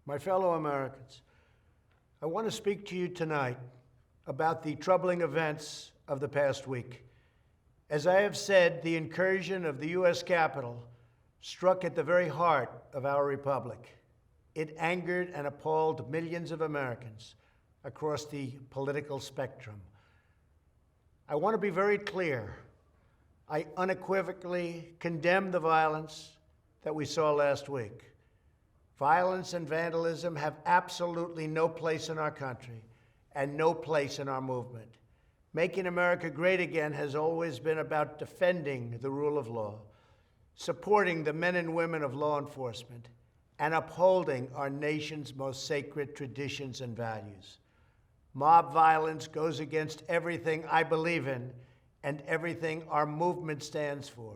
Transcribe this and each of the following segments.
My fellow Americans, I want to speak to you tonight about the troubling events of the past week. As I have said, the incursion of the U.S. Capitol struck at the very heart of our republic. It angered and appalled millions of Americans across the political spectrum. I want to be very clear. I unequivocally condemn the violence that we saw last week. Violence and vandalism have absolutely no place in our country and no place in our movement. Making America great again has always been about defending the rule of law, supporting the men and women of law enforcement, and upholding our nation's most sacred traditions and values. Mob violence goes against everything I believe in and everything our movement stands for.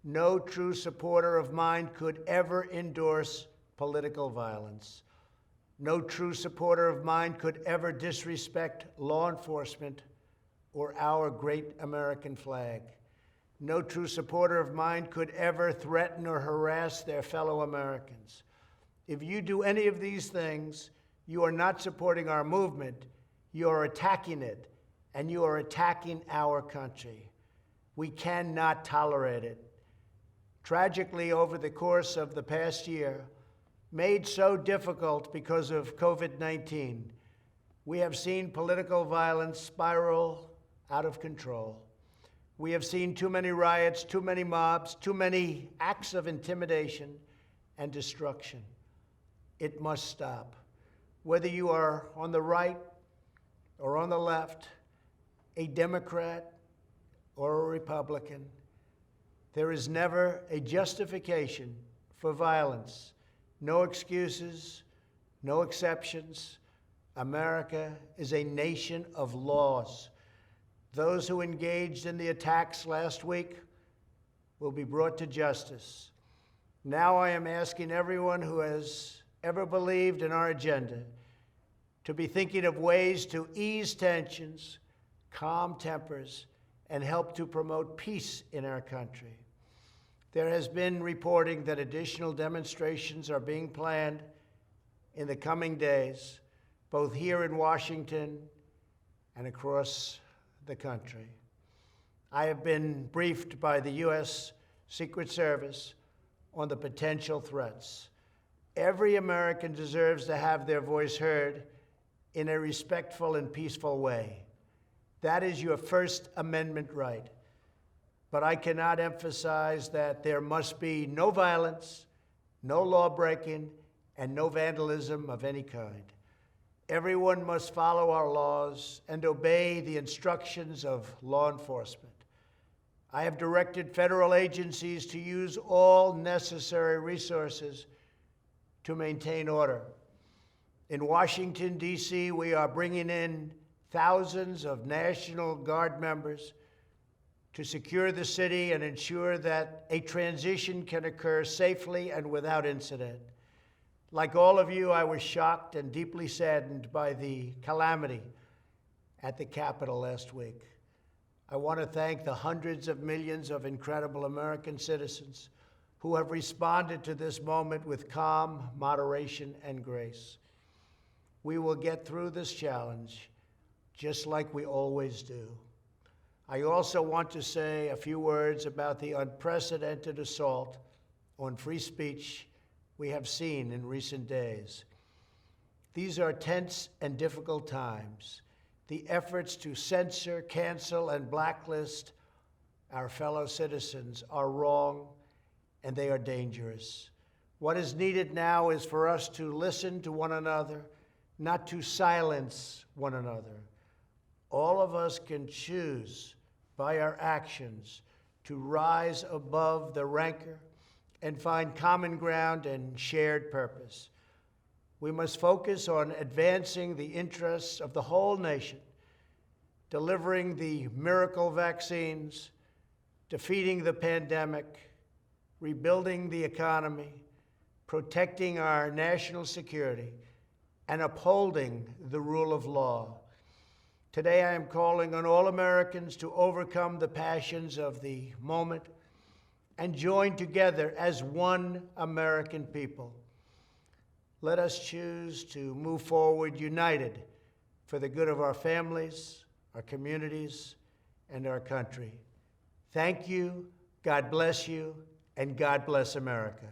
No true supporter of mine could ever endorse political violence. No true supporter of mine could ever disrespect law enforcement or our great American flag. No true supporter of mine could ever threaten or harass their fellow Americans. If you do any of these things, you are not supporting our movement, you are attacking it, and you are attacking our country. We cannot tolerate it. Tragically, over the course of the past year, made so difficult because of COVID-19, we have seen political violence spiral out of control. We have seen too many riots, too many mobs, too many acts of intimidation and destruction. It must stop. Whether you are on the right or on the left, a Democrat or a Republican, there is never a justification for violence. No excuses, no exceptions. America is a nation of laws. Those who engaged in the attacks last week will be brought to justice. Now I am asking everyone who has ever believed in our agenda to be thinking of ways to ease tensions, calm tempers, and help to promote peace in our country. There has been reporting that additional demonstrations are being planned in the coming days, both here in Washington and across the country. I have been briefed by the U.S. Secret Service on the potential threats. Every American deserves to have their voice heard in a respectful and peaceful way. That is your First Amendment right. But I cannot emphasize that there must be no violence, no law-breaking, and no vandalism of any kind. Everyone must follow our laws and obey the instructions of law enforcement. I have directed federal agencies to use all necessary resources to maintain order. In Washington, D.C., we are bringing in thousands of National Guard members to secure the city and ensure that a transition can occur safely and without incident. Like all of you, I was shocked and deeply saddened by the calamity at the Capitol last week. I want to thank the hundreds of millions of incredible American citizens who have responded to this moment with calm, moderation, and grace. We will get through this challenge just like we always do. I also want to say a few words about the unprecedented assault on free speech we have seen in recent days. These are tense and difficult times. The efforts to censor, cancel, and blacklist our fellow citizens are wrong, and they are dangerous. What is needed now is for us to listen to one another, not to silence one another. All of us can choose by our actions to rise above the rancor and find common ground and shared purpose. We must focus on advancing the interests of the whole nation, delivering the miracle vaccines, defeating the pandemic, rebuilding the economy, protecting our national security, and upholding the rule of law. Today, I am calling on all Americans to overcome the passions of the moment and join together as one American people. Let us choose to move forward united for the good of our families, our communities, and our country. Thank you, God bless you, and God bless America.